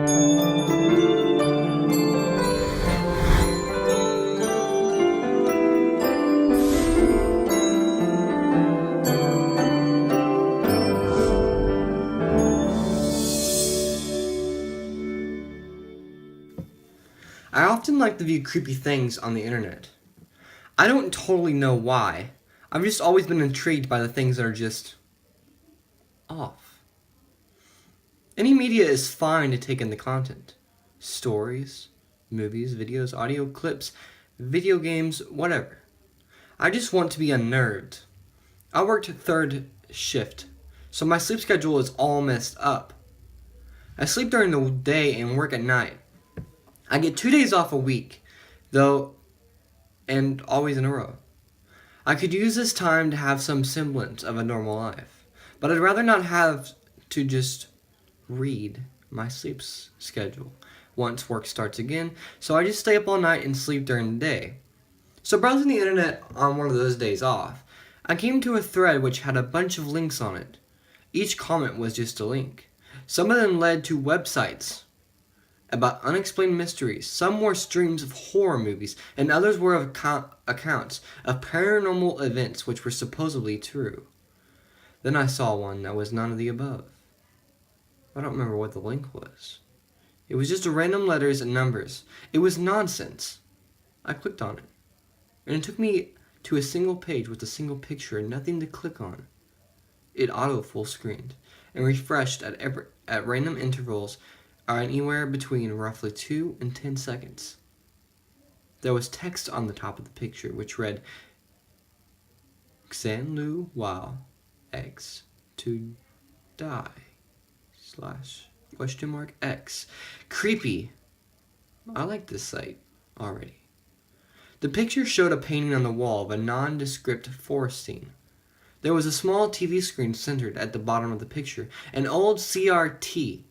I often like to view creepy things on the internet. I don't totally know why. I've just always been intrigued by the things that are just off. Any media is fine to take in the content. Stories, movies, videos, audio clips, video games, whatever. I just want to be unnerved. I worked third shift, so my sleep schedule is all messed up. I sleep during the day and work at night. I get 2 days off a week, though, and always in a row. I could use this time to have some semblance of a normal life, but I'd rather not have to just read my sleep schedule once work starts again, so I just stay up all night and sleep during the day. So browsing the internet on one of those days off, I came to a thread which had a bunch of links on it. Each comment was just a link. Some of them led to websites about unexplained mysteries. Some were streams of horror movies, and others were of accounts of paranormal events which were supposedly true. Then I saw one that was none of the above. I don't remember what the link was. It was just random letters and numbers. It was nonsense. I clicked on it, and it took me to a single page with a single picture and nothing to click on. It auto full screened and refreshed at random intervals, anywhere between roughly 2 and 10 seconds. There was text on the top of the picture which read, Xan Lu Wao X to die / X. Creepy. I like this site already. The picture showed a painting on the wall of a nondescript forest scene. There was a small TV screen centered at the bottom of the picture, an old CRT.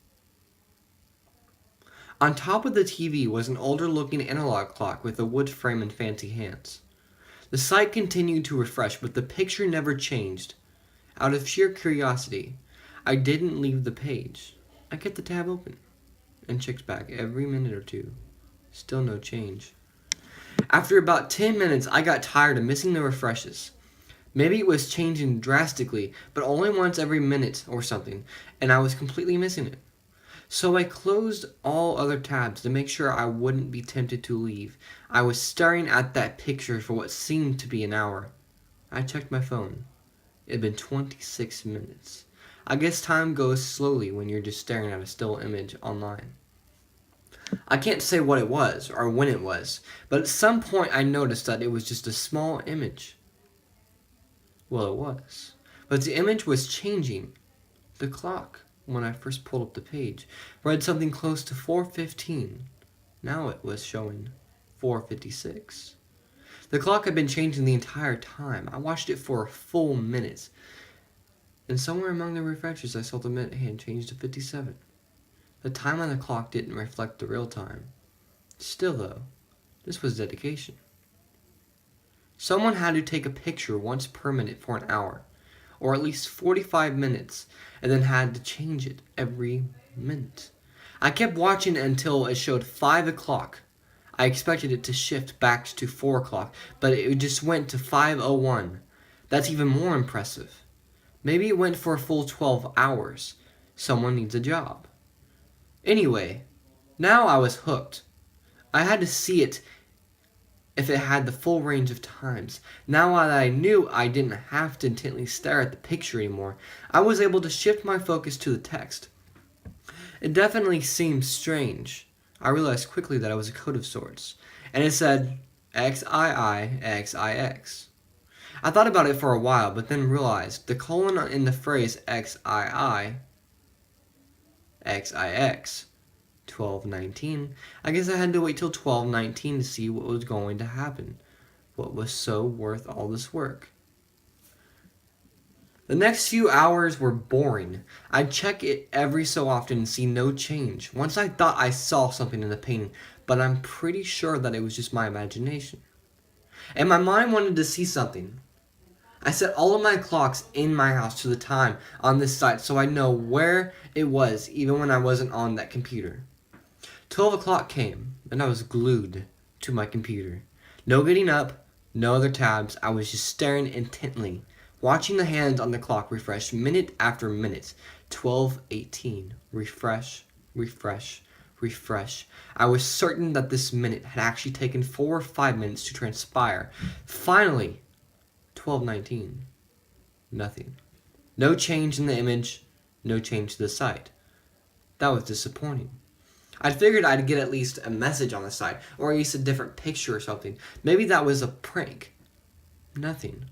On top of the TV was an older-looking analog clock with a wood frame and fancy hands. The site continued to refresh, but the picture never changed. Out of sheer curiosity, I didn't leave the page. I kept the tab open and checked back every minute or two. Still no change. After about 10 minutes, I got tired of missing the refreshes. Maybe it was changing drastically, but only once every minute or something, and I was completely missing it. So I closed all other tabs to make sure I wouldn't be tempted to leave. I was staring at that picture for what seemed to be an hour. I checked my phone. It had been 26 minutes. I guess time goes slowly when you're just staring at a still image online. I can't say what it was or when it was, but at some point I noticed that it was just a small image. Well, it was. But the image was changing. The clock, when I first pulled up the page, read something close to 4:15. Now it was showing 4:56. The clock had been changing the entire time. I watched it for a full minute. And somewhere among the refreshers, I saw the minute hand change to 57. The time on the clock didn't reflect the real time. Still, though, this was dedication. Someone had to take a picture once per minute for an hour, or at least 45 minutes, and then had to change it every minute. I kept watching it until it showed 5 o'clock. I expected it to shift back to 4 o'clock, but it just went to 5:01. That's even more impressive. Maybe it went for a full 12 hours. Someone needs a job. Anyway, now I was hooked. I had to see it if it had the full range of times. Now that I knew I didn't have to intently stare at the picture anymore, I was able to shift my focus to the text. It definitely seemed strange. I realized quickly that it was a code of sorts, and it said XIIXIX. I thought about it for a while, but then realized the colon in the phrase XIIXIX 12:19. I guess I had to wait till 12:19 to see what was going to happen. What was so worth all this work? The next few hours were boring. I'd check it every so often and see no change. Once I thought I saw something in the painting, but I'm pretty sure that it was just my imagination. And my mind wanted to see something. I set all of my clocks in my house to the time on this site so I know where it was even when I wasn't on that computer. 12 o'clock came, and I was glued to my computer. No getting up, no other tabs. I was just staring intently, watching the hands on the clock refresh minute after minute. 12:18. Refresh, refresh, refresh. I was certain that this minute had actually taken 4 or 5 minutes to transpire. Finally, 12:19. Nothing. No change in the image, no change to the site. That was disappointing. I figured I'd get at least a message on the site, or at least a different picture or something. Maybe that was a prank. Nothing.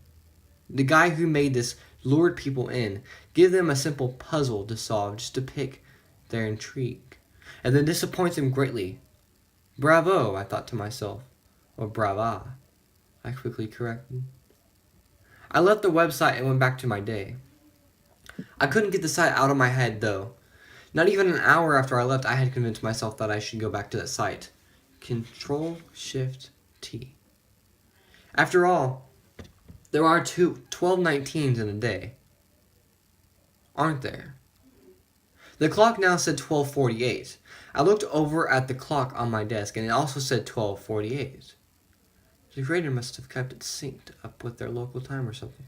The guy who made this lured people in, give them a simple puzzle to solve just to pick their intrigue, and then disappoints them greatly. Bravo, I thought to myself. Or brava, I quickly corrected. I left the website and went back to my day. I couldn't get the site out of my head, though. Not even an hour after I left, I had convinced myself that I should go back to that site. Control-Shift-T. After all, there are 12:19s in a day. Aren't there? The clock now said 12:48. I looked over at the clock on my desk, and it also said 12:48. The grader must have kept it synced up with their local time or something.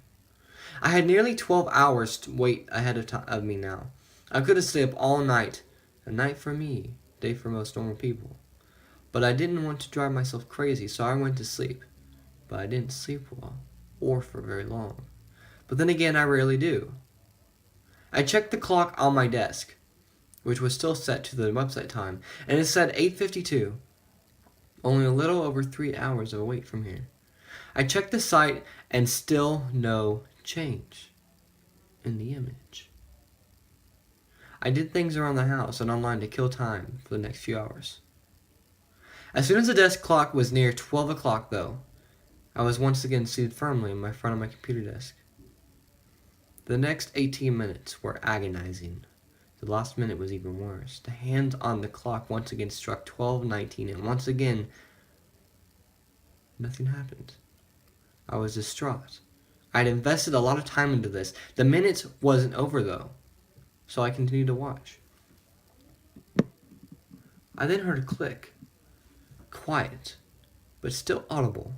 I had nearly 12 hours to wait ahead of me now. I could have stayed up all night. A night for me, day for most normal people. But I didn't want to drive myself crazy, so I went to sleep. But I didn't sleep well, or for very long. But then again, I rarely do. I checked the clock on my desk, which was still set to the website time, and it said 8:52. Only a little over 3 hours of a wait from here. I checked the site, and still no change in the image. I did things around the house and online to kill time for the next few hours. As soon as the desk clock was near 12 o'clock, though, I was once again seated firmly in front of my computer desk. The next 18 minutes were agonizing. The last minute was even worse. The hands on the clock once again struck 12:19, and once again, nothing happened. I was distraught. I had invested a lot of time into this. The minute wasn't over, though, so I continued to watch. I then heard a click. Quiet, but still audible.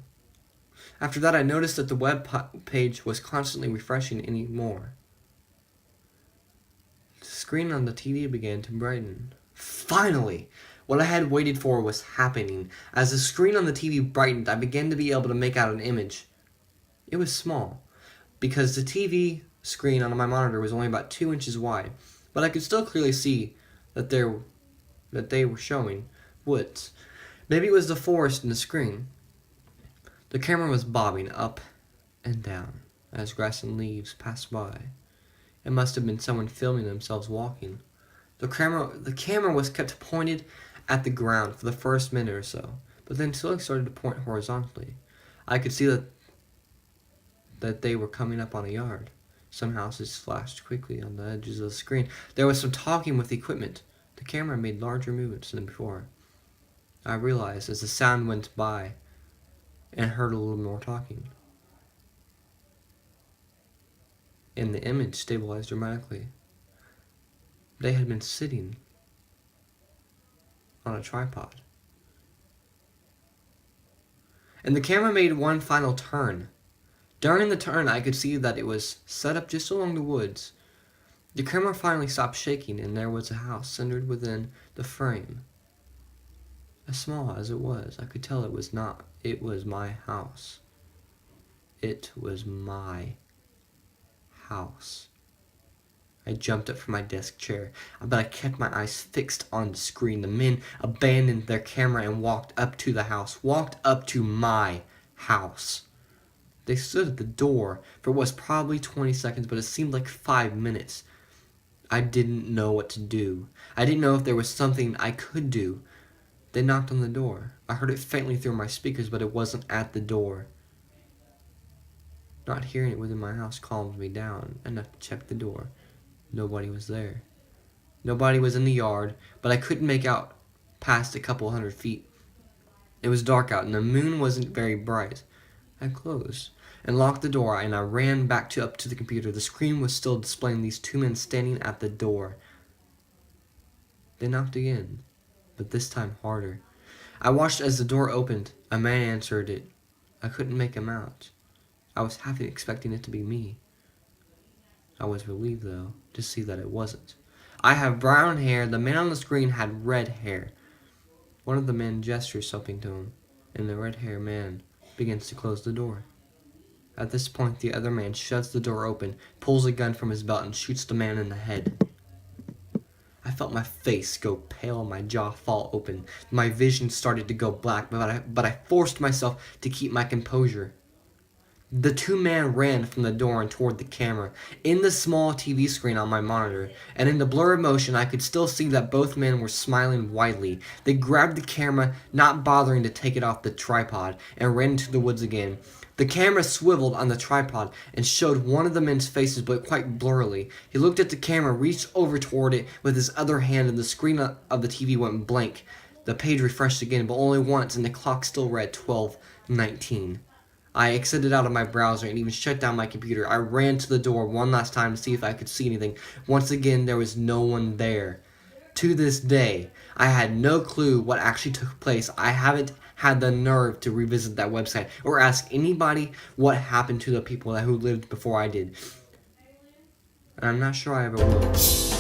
After that, I noticed that the web page was constantly refreshing any more. The screen on the TV began to brighten. Finally! What I had waited for was happening. As the screen on the TV brightened, I began to be able to make out an image. It was small, because the TV screen on my monitor was only about 2 inches wide, but I could still clearly see that they were showing woods. Maybe it was the forest in the screen. The camera was bobbing up and down as grass and leaves passed by. It must have been someone filming themselves walking. The camera was kept pointed at the ground for the first minute or so, but then slowly started to point horizontally. I could see that they were coming up on a yard. Some houses flashed quickly on the edges of the screen. There was some talking with the equipment. The camera made larger movements than before. I realized as the sound went by and heard a little more talking. And the image stabilized dramatically. They had been sitting on a tripod. And the camera made one final turn. During the turn, I could see that it was set up just along the woods. The camera finally stopped shaking, and there was a house centered within the frame. As small as it was, I could tell it was my house. It was my house. I jumped up from my desk chair, but I kept my eyes fixed on the screen. The men abandoned their camera and walked up to the house, walked up to my house. They stood at the door for what was probably 20 seconds, but it seemed like 5 minutes. I didn't know what to do. I didn't know if there was something I could do. They knocked on the door. I heard it faintly through my speakers, but it wasn't at the door. Not hearing it within my house calmed me down enough to check the door. Nobody was there. Nobody was in the yard, but I couldn't make out past a couple 100 feet. It was dark out, and the moon wasn't very bright. I closed and locked the door, and I ran back up to the computer. The screen was still displaying these 2 men standing at the door. They knocked again. but this time harder. I watched as the door opened. A man answered it. I couldn't make him out. I was half expecting it to be me. I was relieved, though, to see that it wasn't. I have brown hair. The man on the screen had red hair. One of the men gestures something to him, and the red-haired man begins to close the door. At this point, the other man shoves the door open, pulls a gun from his belt, and shoots the man in the head. I felt my face go pale and my jaw fall open. My vision started to go black, but I forced myself to keep my composure. The two men ran from the door and toward the camera, in the small TV screen on my monitor, and in the blur of motion I could still see that both men were smiling widely. They grabbed the camera, not bothering to take it off the tripod, and ran into the woods again. The camera swiveled on the tripod and showed one of the men's faces, but quite blurrily. He looked at the camera, reached over toward it with his other hand, and the screen of the TV went blank. The page refreshed again, but only once, and the clock still read 12:19. I exited out of my browser and even shut down my computer. I ran to the door one last time to see if I could see anything. Once again, there was no one there. To this day, I had no clue what actually took place. I haven't had the nerve to revisit that website or ask anybody what happened to the people who lived before I did. And I'm not sure I ever will.